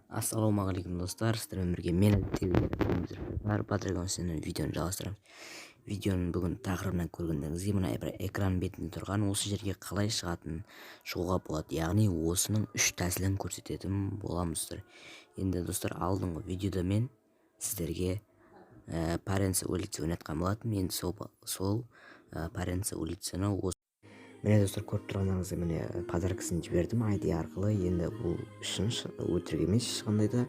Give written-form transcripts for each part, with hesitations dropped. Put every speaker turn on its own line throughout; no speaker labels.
Ассалаумағалейкум достар, сіздермен бірге мен Патрик видеоны жалғастырамыз. Видеоның бүгін тақырыбынан көргендеріңізге мына экран бетінде тұрған осы жерге қалай шығуға болады, яғни осының 3 тәсілін көрсететін боламыз достар. Енді достар, алдыңғы видеода мен сіздерге Паренция улица ойнатқан болатын. Енді сол Паренция улицаны міне достар, көріп тұрғандарыңыздай міне подаркасын жібердім ID арқылы. Енді бұл үшін өтірік емес ешқандай да.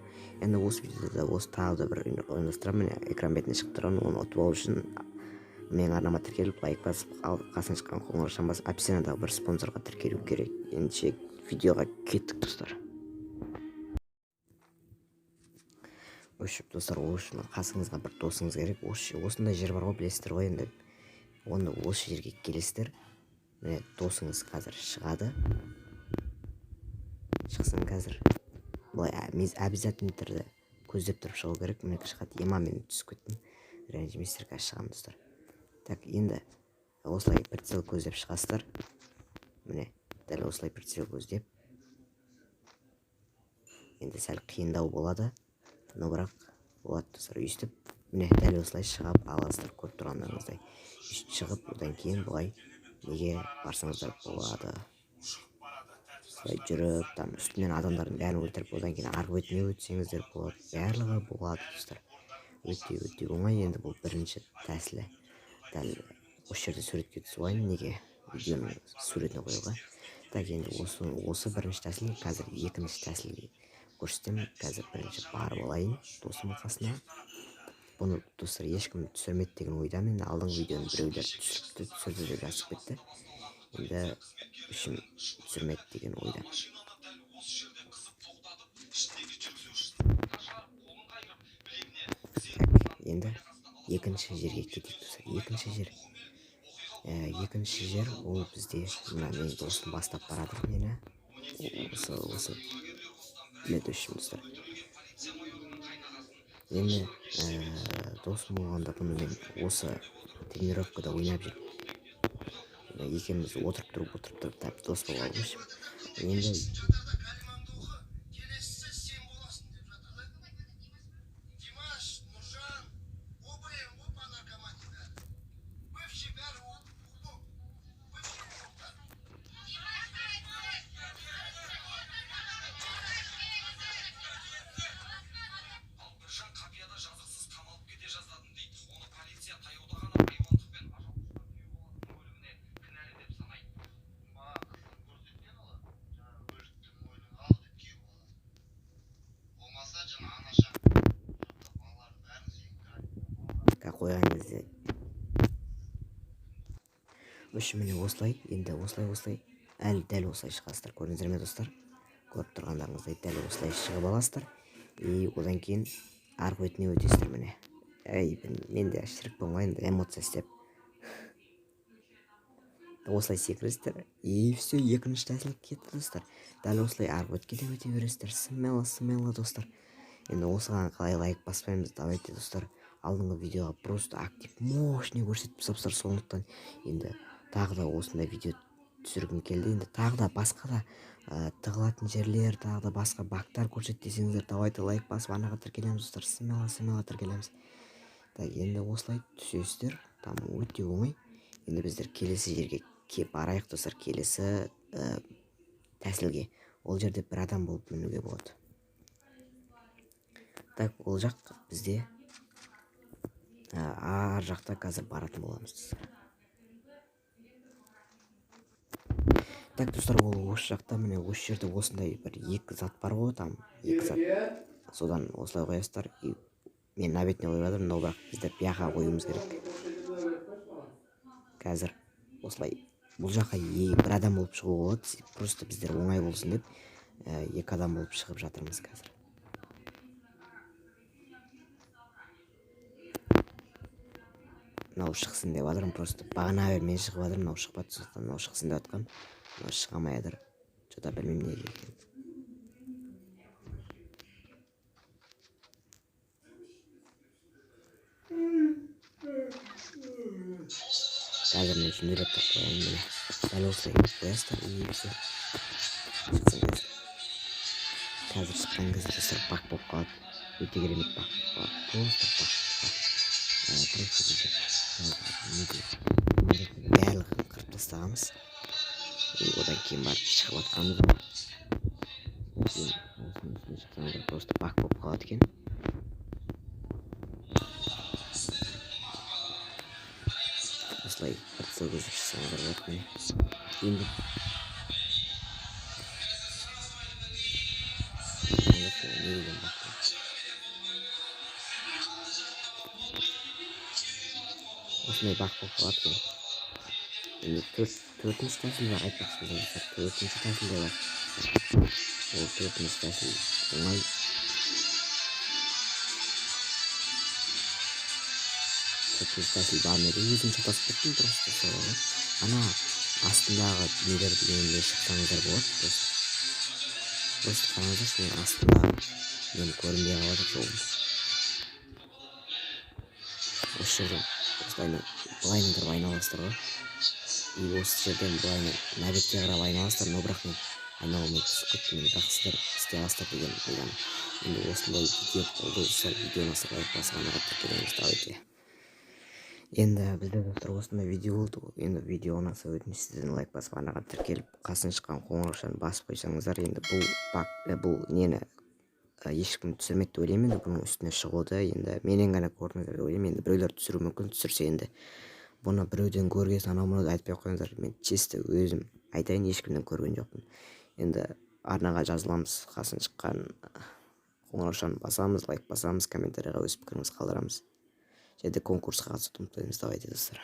Енді осы видеода осы тағы да бір ойындастырамын. Міне экран бетіне шығып тұрған, оны ұтып алу үшін менің арнама тіркеліп лайк басып, қасына шыққан қоңырауын басып, описаниедағы бір спонсорға тіркелу керек. Ендеше видеоға кеттік достар. Достар, ол үшін қасыңызға бір досыңыз керек. Осындай жер бар ғой, білесіздер ғой. Енді оны осы жерге келесіздер. Міне досыңыз қазір шығады. Шықсын қазір. Бұлай обязательно түрде көздеп тұрып шығу керек. Міне шығады. Мен түсіп кеттім. Ренжімесіздер, қазір шығамын достар. Так, енді осылай прицел көздеп шығасыздар. Міне дәл осылай прицел көздеп. Енді сәл қиындау болады, но бірақ болады достар. Өйстіп, міне дәл осылай шығып аласыздар, көріп тұрғандарыңыздай. Өйстіп шығып, одан кейін бұлай неге барсаңыздар болады. Солай жүріп, там үстінен адамдардың бәрін өлтіріп, одан кейін арғы бетіне өтсеңіздер болады. Барлығы болады достар. Өте оңай. Енді бұл бірінші тәсілі. Дәл осы жерде суретке түсіп алайын, неге видеоның суретіне қоюға. Так, енді осы бірінші тәсіл. Қазір екінші тәсілге көрсетемін. Қазір бірінші барып алайын досымның қасына. Бұны достар ешкім түсірмеді деген ойдамын. Алдыңғы видеоны біреулер түсірді деп жазып кетті. Енді үшім түсірмеді деген ойдамын. Енді екінші жерге кетейік достар. Екінші жер ол бізде мына менің досым бастап барады мені. Осы следующим достар. Енді досым болғанда бұны мен осы тренировкада ойнап жүріп, екеуміз отырып тұрып дос болып алғыш. Енді қойған кезде міне осылай. Енді осылай әлі дәл осылай шығасыздар. Көрдіңіздер ме достар? Көріп тұрғандарыңыздай дәл осылай шығып аласыздар. Одан кейін арғы бетіне өтесіздер міне. Мен де шірікпін ғой, енді эмоция істеп. Осылай секіресіздер. Все, екінші тәсіл кетті достар. Дәл осылай арғы бетке де өте бересіздер. Смело достар. Енді осыған қалай лайк баспаймыз, давайте достар. Алдыңғы видеоға просто актив мощный көрсетіп сапсыр, сондықтан енді тағы да осындай видео түсіргім келді. Енді тағы да басқа да тығылатын жерлер, тағы да басқа бактар көрсет десеңіздер, давайте лайк басып анаға тіркелеміз достар. Смело тіркелеміз. Так, енді осылай түсесіздер. Там өте оңай. Енді біздер келесі жерге барайық достар. Келесі тәсілге. Ол жерде бір адам болып мінуге болады. Так, ол жақ бізде ар жақта қазір баратын боламыз. Так достар, ол осы жақта, міне осы жерде осындай бір екі зат бар ғой, там екі зат. Содан осылай қоясыздар. Мен на бетіне қойып жатырмын, но бірақ біздер бияқа қоюымыз керек. Қазір осылай бұл жаққа бір адам болып шығуға болады. Просто біздер оңай болсын деп екі адам болып шығып жатырмыз қазір. Мынау шықсын деп жатырмын, просто бағана бері мен шығып жатырмын, мынау шықпады, сондықтан мынау шықсын деп жатқам. Мынау шыға алмай жатыр. Что-то білмеймін неге екенін. Қазір мен үшін үйретіп қояйын міне. Дәл осылай қоясыздар, все. Шықсын қазір. қазір шыққан кезде достар бак болып қалады. Өте керемет бак болып қалады. Просто бак. Барлығын қырып тастағанбыз. Одан кейін барып шығып жатқанбыз. Осының үстіне шықсаңыздар просто бак болып қалады екен. Осылай қыртысыл көзіп шықсаңыздар болады міне. Енді осындай бак болып қалады екен. Енді төртінші тәсілді айтпақшы достар. Төртінші тәсіл де бар. Ол төртінші тәсіл оңай. Төртінші тәсіл бар еді. Өзім шатасып кеттім просто солай. Ана астындағы нелерді енді шықсаңыздар болады. Просто қараңыздаршы, мен астындағы мені көрінбей қалады жолым. Осы жерден осылайынан былайынан тұрып айналасыздар ғой. И осы жерден былайынан мына бетке қарап айналасыздар, но бірақ мен айналмай түсіп кеттім. Бірақ сіздер істей аласыздар деген ойдамын. Енді осындай видео болды достар. Видеоны лайк басқанға тіркеліңіз, давайте. Енді бізде достар осындай видео болды. Енді видео ұнаса өтініш сізден лайк басқанға тіркеліп қасына шыққан қоңыраушаны басып қойсаңыздар. Енді бұл нені ешкім түсірмейді деп ойлаймын. Енді бұның үстіне шығуды енді менен ғана көрдіңіздер деп ойлаймын. Енді біреулер түсіру мүмкін, түсірсе енді бұны біреуден көрген анау айтпай қойыңыздар. Мен чисті өзім айтайын, ешкімнен көрген жоқпын. Енді арнаға жазыламыз, қасына шыққан қоңыраушаны басамыз, лайк басамыз, комментарийға өз пікіріңізді қалдырамыз. Және конкурсқа қатысуды ұмытпаңыз, давайте достар.